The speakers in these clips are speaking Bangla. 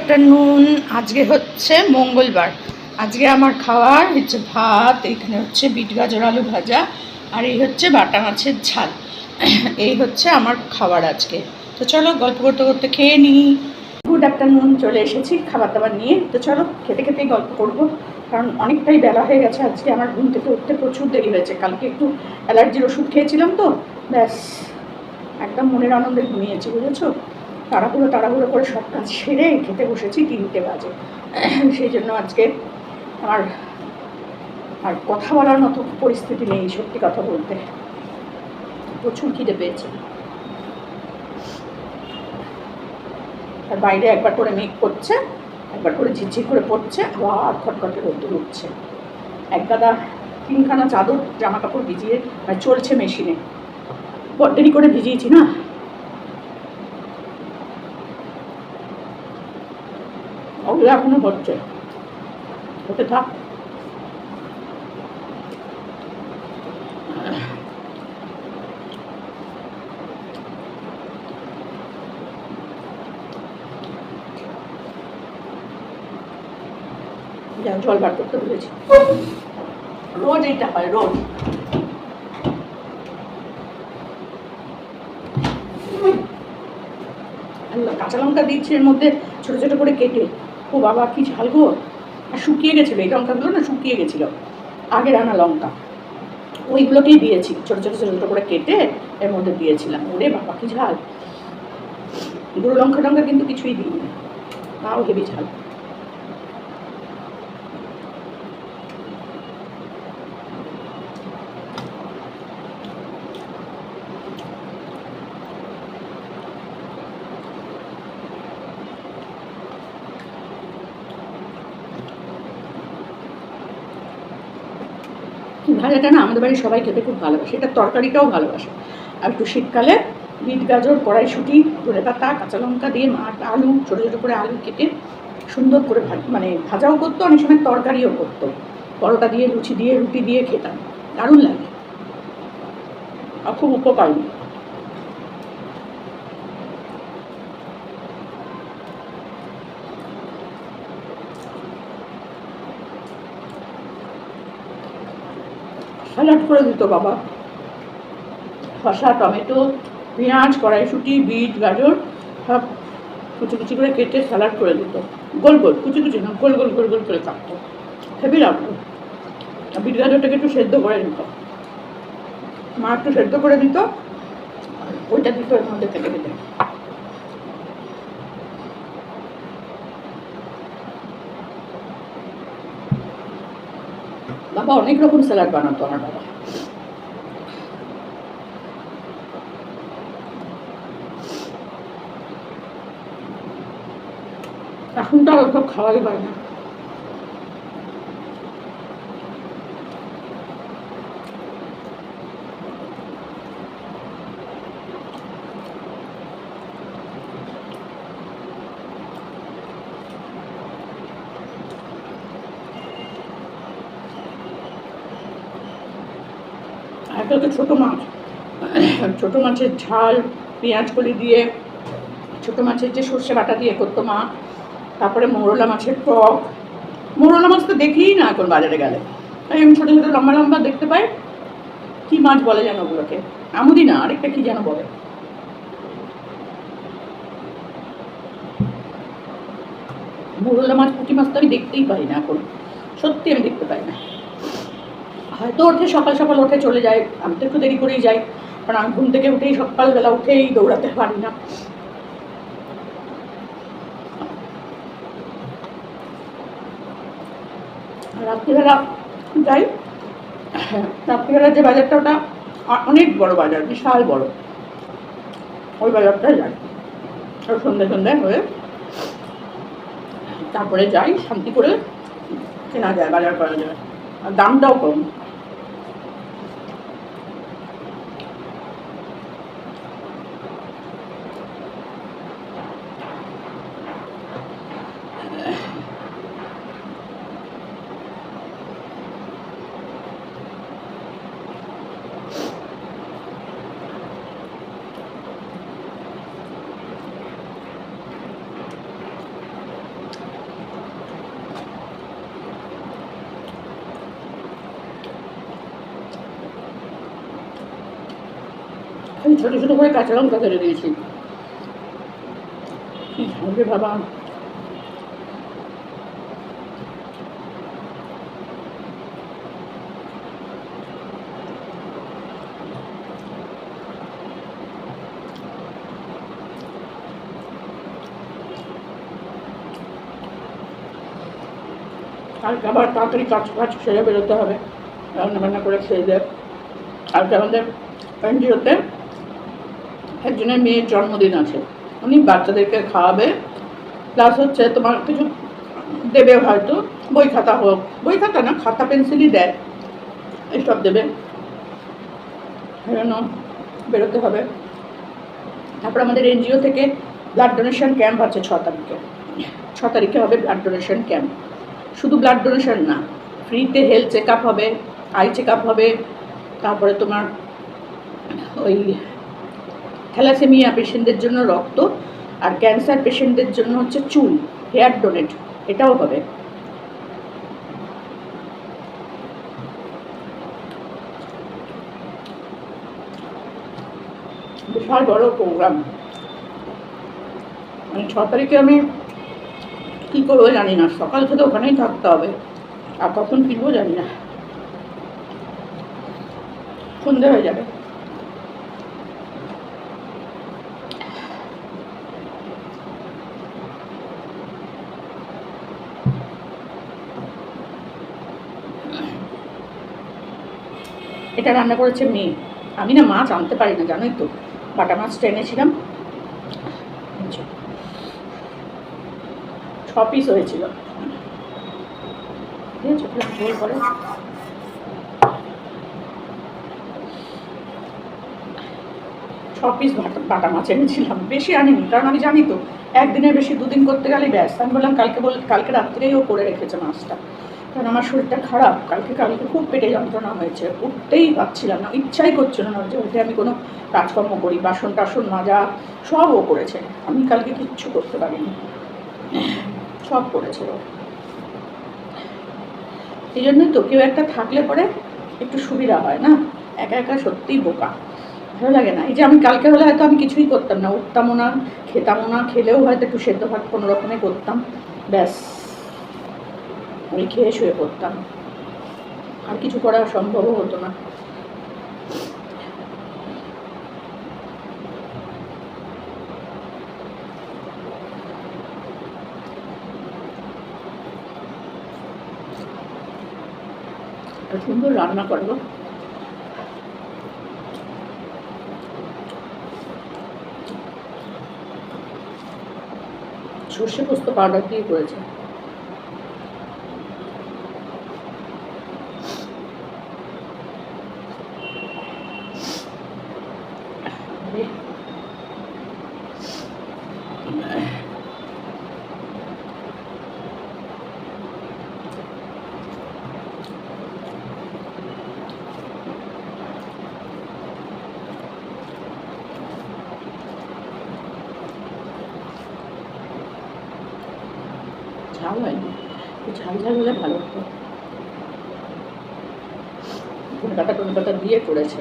আফটারনুন। আজকে হচ্ছে মঙ্গলবার। আজকে আমার খাওয়ার হচ্ছে ভাত, এখানে হচ্ছে বিট গাজর আলু ভাজা, আর এই হচ্ছে বাটা মাছের ঝাল। এই হচ্ছে আমার খাবার আজকে। তো চলো গল্প করতে করতে খেয়ে নিই। গুড আফটারনুন, চলে এসেছি খাবার দাবার নিয়ে। তো চলো খেতে খেতেই গল্প করবো, কারণ অনেকটাই বেলা হয়ে গেছে। আজকে আমার ঘুম থেকে উঠতে প্রচুর দেরি হয়েছে। কালকে একটু অ্যালার্জির ওষুধ খেয়েছিলাম, তো ব্যাস একদম মনের আনন্দে ঘুমিয়েছি, বুঝেছো। তাড়াহুড়ো করে সব কাজ সেরে খেতে বসেছি 3টে বাজে। সেই জন্য আজকে আমার আর কথা বলার মতো পরিস্থিতি নেই, সত্যি কথা বলতে। প্রচুর খিদে পেয়েছে। আর বাইরে একবার করে মেঘ করছে, একবার করে ঝিরঝির করে পড়ছে, আবার খটখটে রোদ্দুর উঠছে। এক গাদা 3খানা চাদর জামা কাপড় ভিজিয়ে চলছে মেশিনে। বড় দেরি করে ভিজিয়েছি না। ওগুলো এখনো হচ্ছে, হতে থাক। জল বার করতে বলেছি, রোজ এইটা হয়, রোজ। কাঁচা লঙ্কা দিচ্ছি এর মধ্যে ছোট ছোট করে কেটে। ও বাবা কি ঝাল গো! আর শুকিয়ে গেছিলো এই লঙ্কাগুলো, না শুকিয়ে গেছিলো আগের আনা লঙ্কা, ওইগুলোকেই দিয়েছি ছোট ছোট ছোট ছোট করে কেটে এর মধ্যে দিয়েছিলাম। ওরে বাবা কি ঝাল! গুঁড়ো লঙ্কা টঙ্কা কিন্তু কিছুই দিইনি, তাও হেবি ঝাল। ভাজাটা না আমাদের বাড়ির সবাই খেতে খুব ভালোবাসে, এটা তরকারিটাও ভালোবাসে। আর একটু শীতকালে বিট গাজর, কড়াইশুঁটি, ধনেপাতা, কাঁচা লঙ্কা দিয়ে আলু ছোটো ছোটো করে আলু কেটে সুন্দর করে মানে ভাজাও করতো, অনেক সময় তরকারিও করতো। পরোটা দিয়ে, লুচি দিয়ে, রুটি দিয়ে খেতাম, দারুণ লাগে আর খুব উপকারী। স্যালাড করে দিত বাবা, শসা, টমেটো, পেঁয়াজ, কড়াইশুঁটি, বিট, গাজর সব কুচি কুচি করে কেটে স্যালাড করে দিত। গোল গোল, কুচি কুচি না, গোল গোল গোল গোল করে কাটতো, হেবি লাগতো। বিট গাজরটাকে একটু সেদ্ধ করে দিত, মা একটু সেদ্ধ করে দিত, ওইটা দিত এর মধ্যে কেটে কেটে। বাবা অনেক রকম স্যালাড বানাতো আমার বাবা। এখন তো আর ওসব খাওয়াই হয় না। একটা তো ছোটো মাছ, ছোটো মাছের ঝাল পেঁয়াজ কলি দিয়ে, ছোটো মাছের যে সর্ষে বাটা দিয়ে করতো মা। তারপরে মৌরলা মাছের টক। মৌরলা মাছ তো দেখেই না এখন বাজারে গেলে, তাই আমি ছোটো ছোটো লম্বা লম্বা দেখতে পাই। কি মাছ বলে যেন ওগুলোকে, আমুদি না, আরেকটা কি যেন বলে। মৌরলা মাছ, পুঁটি মাছ তো আমি দেখতেই পাই না এখন, সত্যি আমি দেখতে পাই না। হয়তো ওঠে সকাল সকাল ওঠে চলে যায়, আমি তো একটু দেরি করেই যাই, কারণ আমি ঘুম থেকে উঠেই সকালবেলা উঠেই দৌড়াতে পারি না। রাত্রিবেলা যাই, রাত্রিবেলার যে বাজারটা ওটা অনেক বড় বাজার, বিশাল বড়, ওই বাজারটায় যাই। সন্ধ্যে সন্ধ্যায় হয়ে তারপরে যাই, শান্তি করে কেনা যায়, বাজার করা যায়, আর দামটাও কম। আমি ছোটো ছোটো করে কাঁচা লঙ্কা ফেলে দিয়েছি। কি হবে বাবা, কালকে আবার তাড়াতাড়ি কাজ সেরে বেরোতে হবে, রান্নাবান্না করে খেয়ে দেয়। কালকে আমাদের এনজিওতে একজনের মেয়ের জন্মদিন আছে, উনি বাচ্চাদেরকে খাওয়াবে, প্লাস হচ্ছে তোমার কিছু দেবে, হয়তো বই খাতা হোক, বই খাতা না, খাতা পেন্সিলই দেয়, এইসব দেবে, সেজন্য বেরোতে হবে। তারপর আমাদের এনজিও থেকে ব্লাড ডোনেশন ক্যাম্প আছে 6 তারিখে। 6 তারিখে হবে ব্লাড ডোনেশন ক্যাম্প। শুধু ব্লাড ডোনেশন না, ফ্রিতে হেলথ চেক আপ হবে, আই চেক আপ হবে, তারপরে তোমার ওই থ্যালাসেমিয়া পেশেন্টদের জন্য রক্ত, আর ক্যান্সার পেশেন্টদের জন্য হচ্ছে চুল, হেয়ার ডোনেট, এটাও হবে। বিশাল বড় প্রোগ্রাম। মানে 6 তারিখে আমি কী করবো জানি না, সকাল থেকে ওখানেই থাকতে হবে, আর কখন ফিরবো জানি না, সন্ধে হয়ে যাবে। এটা রান্না করেছে মেয়ে, আমি না মাছ আনতে পারি না জানোই তো, বাটা মাছটা এনেছিলাম, 6 পিস হয়েছিল, ঠিক আছে, ঝোল করে 6 পিস বাটা মাছ এনেছিলাম, বেশি আনিনি, কারণ আমি জানি তো একদিনের বেশি 2 দিন করতে গেলেই ব্যাস। আমি বললাম কালকে রাত্রেই ও করে রেখেছে মাছটা, কারণ আমার শরীরটা খারাপ, কালকে খুব পেটে যন্ত্রণা হয়েছে, উঠতেই পারছিলাম না, ইচ্ছাই করছিল না যে উঠে আমি কোনো কাজকর্ম করি, বাসন টাসন মাজা সব ও করেছে, আমি কালকে কিচ্ছু করতে পারিনি, সব করেছে ও। এই জন্যই তো কেউ একটা থাকলে পরে একটু সুবিধা হয় না, একা একা সত্যিই বোকা, ভালো লাগে না। এই যে আমি কালকে হলে হয়তো আমি কিছুই করতাম না, উঠতামও না, খেতামও না, খেলেও হয়তো একটু সেদ্ধ ভাত কোনো রকমে করতাম, ব্যাস আমি খেয়ে শুয়ে পড়তাম, আর কিছু করা সম্ভবও হতো না। সুন্দর রান্না করবো, সর্ষে পোস্ত পাউডার দিয়ে করেছে। ঝাল হয়নি, ঝাল ঝাল হলে ভালো হতো, ধনেপাতা দিয়ে করেছে।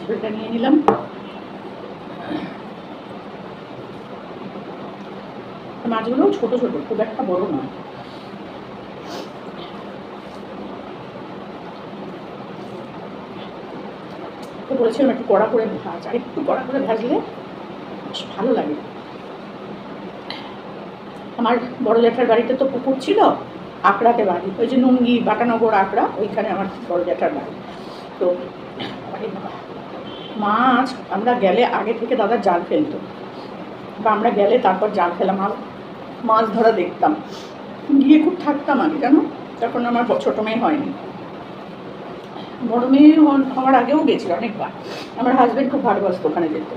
ঝোলটা নিয়ে নিলাম, মাছগুলো ছোট ছোট, খুব একটা বড় নয়। তো বলেছিলাম একটু কড়া করে ভাজ, আর একটু কড়া করে ভাজলে ভালো লাগে। আমার বড় জ্যাঠার বাড়িতে তো পুকুর ছিল, আকড়াতে বাড়ি, ওই যে নুঙ্গি বাটানগর আকড়া, ওইখানে আমার বড় জ্যাঠার বাড়ি। তো মাছ আমরা গেলে আগে থেকে দাদা জাল ফেলতো, বা আমরা গেলে তারপর জাল ফেলাম, আর মাছ ধরা দেখতাম, গিয়ে খুব থাকতাম আগে জানো, তখন আমার ছোটো মেয়ে হয়নি, বড় মেয়ে হওয়ার আগেও গেছিল অনেকবার। আমার হাজব্যান্ড খুব ভালোবাসতো ওখানে যেতে,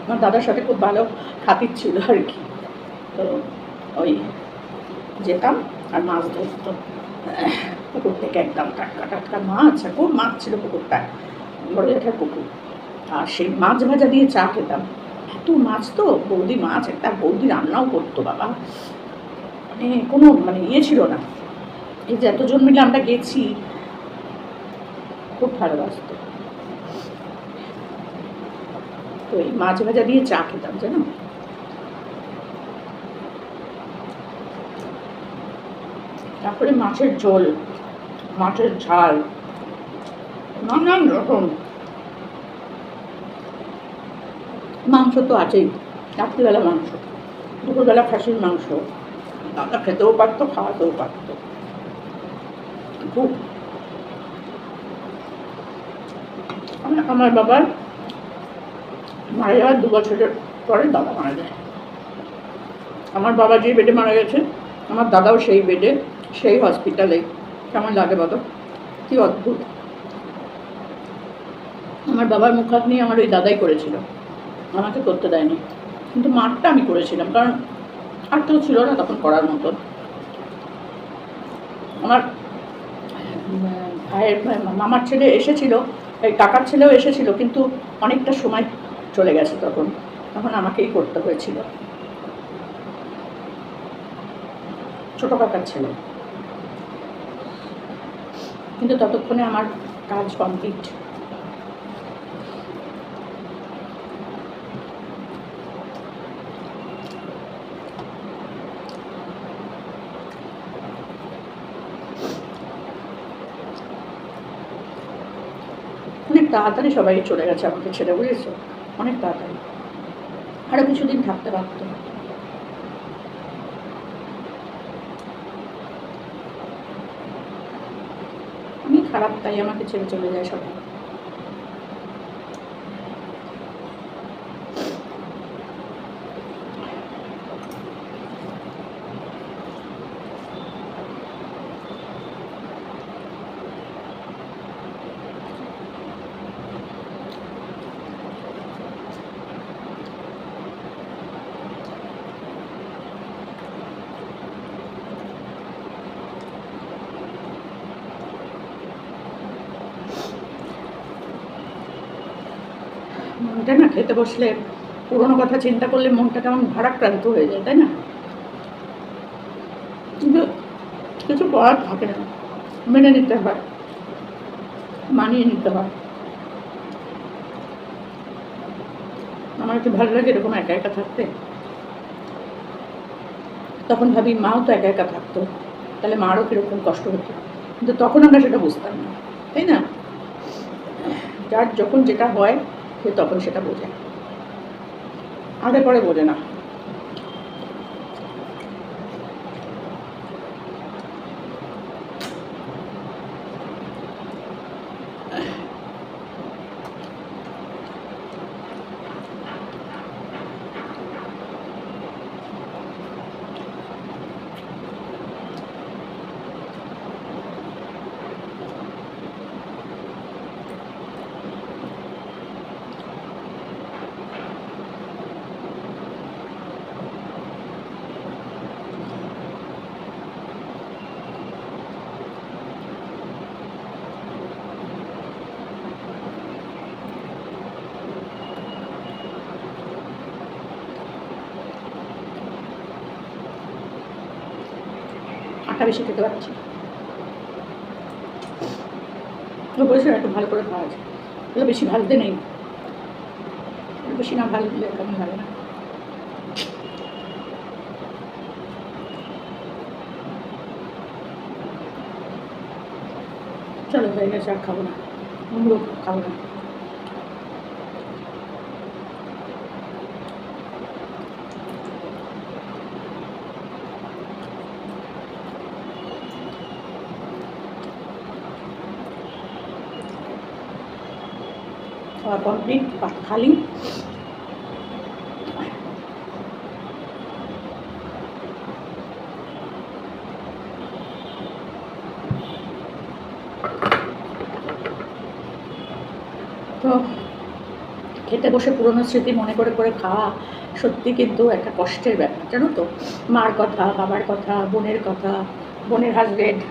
আমার দাদার সাথে খুব ভালো খাতির ছিল আর কি। তো ওই যেতাম আর মাছ ধরতাম পুকুর থেকে, একদম টাটকা টাটকা মাছ, আর খুব মাছ ছিল পুকুরটায়, বড় জেঠার পুকুর। আর সেই মাছ ভাজা দিয়ে চা খেতাম। এত মাছ তো, বৌদি মাছ একটা, বৌদি রান্নাও করতো বাবা, মানে কোনো মানে ইয়ে ছিল না। এই যে এতজন মিলে আমরা গেছি, খুব ভালোবাসতো। তো এই মাছ ভাজা দিয়ে চা খেতাম জানো। তারপরে মাছের ঝোল, মাছের ঝাল, নানান রকম। মাংস তো আছেই, রাত্রিবেলা মাংস, দুপুরবেলা খাসির মাংস, দাদা খেতেও পারতো, খাওয়াতেও পারতো খুব। আমার বাবার মারা যাওয়ার 2 বছরের পরে দাদা মারা যায়। আমার বাবা যে বেডে মারা গেছে, আমার দাদাও সেই বেডে, সেই হসপিটালে। কেমন লাগে বলো, কি অদ্ভুত। আমার বাবার মুখ হাত নিয়ে আমার ওই দাদাই করেছিল, আমাকে করতে দেয়নি, কিন্তু মাঠটা আমি করেছিলাম, কারণ আর কেউ ছিল না তখন করার মতো। আমার ভাইয়ের মামার ছেলে এসেছিল, এই কাকার ছেলেও এসেছিল, কিন্তু অনেকটা সময় চলে গেছে তখন, তখন আমাকেই করতে হয়েছিল, ছোট কাকার ছেলে। কিন্তু ততক্ষণে আমার কাজ কমপ্লিট। অনেক তাড়াতাড়ি সবাই চলে গেছে আমাকে ছেড়ে, বুঝেছো, অনেক তাড়াতাড়ি। আরো কিছুদিন থাকতে পারতো। আমি খারাপ, তাই আমাকে ছেড়ে চলে যায় সবাই। মনটা না খেতে বসলে, পুরোনো কথা চিন্তা করলে মনটা কেমন ভারাক্রান্ত হয়ে যায়, তাই না? কিন্তু কিছু করার থাকে না, মেনে নিতে হয়, মানিয়ে নিতে হয়। আমার কি ভালো লাগে এরকম একা একা থাকতে? তখন ভাবি মাও তো একা একা থাকতো, তাহলে মারও কিরকম কষ্ট হতো, কিন্তু তখন আমরা সেটা বুঝতাম না, তাই না? যার যখন যেটা হয় সে তখন সেটা বোঝে, আগে পরে বোঝে না। আটা বেশি খেতে পারছি, বলেছিল একটু ভালো করে খাওয়া আছে, এগুলো বেশি ভাজতে নেই, বেশি না ভাজলে কেমন লাগে না। চলো হয়ে গেছে, আর খাবো না, আমরাও খাবো না। খাওয়া কমপ্লিট, পাট খালি। তো খেতে বসে পুরনো স্মৃতি মনে করে করে খাওয়া সত্যি কিন্তু একটা কষ্টের ব্যাপার, জানো তো। মার কথা, বাবার কথা, বোনের কথা, বোনের হাজব্যান্ড,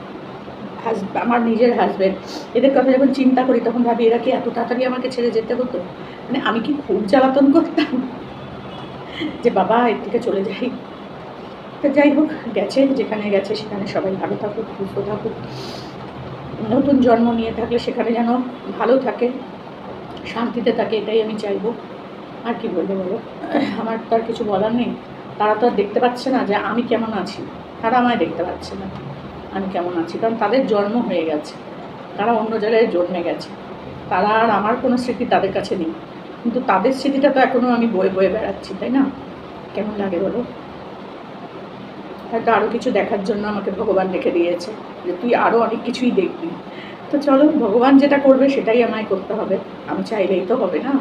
আমার নিজের হাজব্যান্ড, এদের কথা যখন চিন্তা করি তখন ভাবি এরা কি এত তাড়াতাড়ি আমাকে ছেড়ে যেতে হতো? মানে আমি কি খুব জ্বালাতন করতাম যে বাবা এর থেকে চলে যাই। তো যাই হোক, গেছে যেখানে গেছে সেখানে সবাই ভালো থাকুক, সুস্থ থাকুক। নতুন জন্ম নিয়ে থাকলে সেখানে যেন ভালো থাকে, শান্তিতে থাকে, এটাই আমি চাইবো। আর কি বলবো বলো, আমার তো আর কিছু বলার নেই। তারা তো আর দেখতে পাচ্ছে না যে আমি কেমন আছি, তারা আমায় দেখতে পাচ্ছে না আমি কেমন আছি, কারণ তাদের জন্ম হয়ে গেছে, তারা অন্য জায়গায় জন্মে গেছে, তারা আর আমার কোনো স্মৃতি তাদের কাছে নেই। কিন্তু তাদের স্মৃতিটা তো এখনও আমি বয়ে বয়ে বেড়াচ্ছি, তাই না? কেমন লাগে বলো? হয়তো আরও কিছু দেখার জন্য আমাকে ভগবান রেখে দিয়েছে, যে তুই আরও অনেক কিছুই দেখবি। তো চলো, ভগবান যেটা করবে সেটাই আমায় করতে হবে, আমি চাইলেই তো হবে না।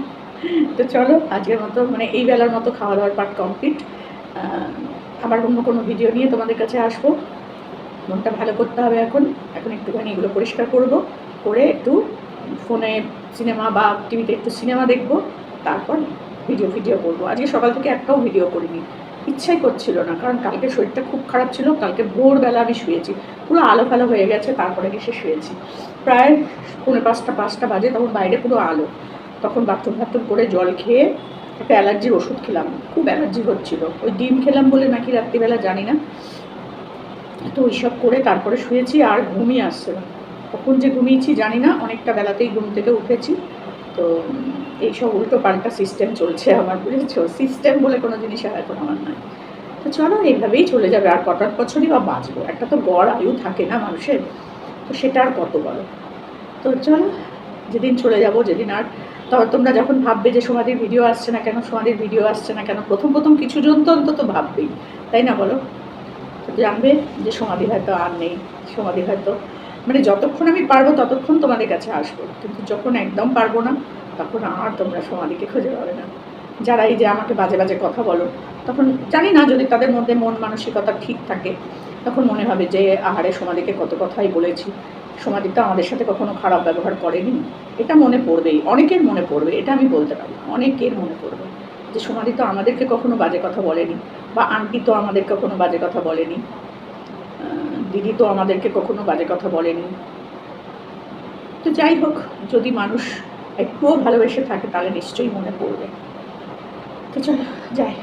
তো চলো, আজকের মতো মানে এই বেলার মতো খাওয়া দাওয়ার পার্ট কমপ্লিট। আবার অন্য কোনো ভিডিও নিয়ে তোমাদের কাছে আসবো। মনটা ভালো করতে হবে এখন একটুখানি এগুলো পরিষ্কার করব, করে একটু ফোনে সিনেমা বা টিভিতে একটু সিনেমা দেখবো, তারপর ভিডিও করবো। আজকে সকাল থেকে একটাও ভিডিও করিনি, ইচ্ছাই করছিল না, কারণ কালকে শরীরটা খুব খারাপ ছিল। কালকে ভোরবেলা আমি শুয়েছি, পুরো আলো ফালো হয়ে গেছে, তারপরে এসে শুয়েছি প্রায় 4:45-5টা বাজে, তখন বাইরে পুরো আলো। তখন বাথরুম করে জল খেয়ে একটা অ্যালার্জির ওষুধ খেলাম, খুব অ্যালার্জি হচ্ছিলো, ওই ডিম খেলাম বলে নাকি রাত্রিবেলা, জানি না। তো ওইসব করে তারপরে শুয়েছি, আর ঘুমই আসছে না, কখন যে ঘুমিয়েছি জানি না, অনেকটা বেলাতেই ঘুম থেকে উঠেছি। তো এইসব উল্টো পাল্টা সিস্টেম চলছে আমার, বুঝেছো? সিস্টেম বলে কোনো জিনিস এখন আমার নয়। তো চলো, এইভাবেই চলে যাবে, আর কত বছরই বা বাঁচবো, একটা তো গড় আয়ু থাকে না মানুষের, তো সেটা আর কত বলো। তো চলো, যেদিন চলে যাব, যেদিন আর তোমরা যখন ভাববে যে সমাধির ভিডিও আসছে না কেন, সমাধির ভিডিও আসছে না কেন, প্রথম কিছু জন তো অন্তত ভাববেই, তাই না বলো? জানবে যে সমাধি হয়তো আর নেই, সমাধি হয়তো মানে যতক্ষণ আমি পারবো ততক্ষণ তোমাদের কাছে আসবো, কিন্তু যখন একদম পারবো না তখন আর তোমরা সমাধিকে খুঁজে পাবে না। যারা এই যে আমাকে বাজে বাজে কথা বলো, তখন জানি না যদি তাদের মধ্যে মন মানসিকতা ঠিক থাকে, তখন মনে হবে যে আহারে সমাধিকে কত কথাই বলেছি, সমাধি তো আমাদের সাথে কখনো খারাপ ব্যবহার করেনি। এটা মনে পড়বেই, অনেকের মনে পড়বে, এটা আমি বলতে পারি, অনেকের মনে পড়বে যে সমাধি তো আমাদেরকে কখনো বাজে কথা বলেনি, বা আন্টি তো আমাদের কখনো বাজে কথা বলেনি, দিদি তো আমাদেরকে কখনো বাজে কথা বলেনি। তো যাই হোক, যদি মানুষ একটুও ভালোবেসে থাকে তাহলে নিশ্চয়ই মনে পড়বে। তো চলো যাই।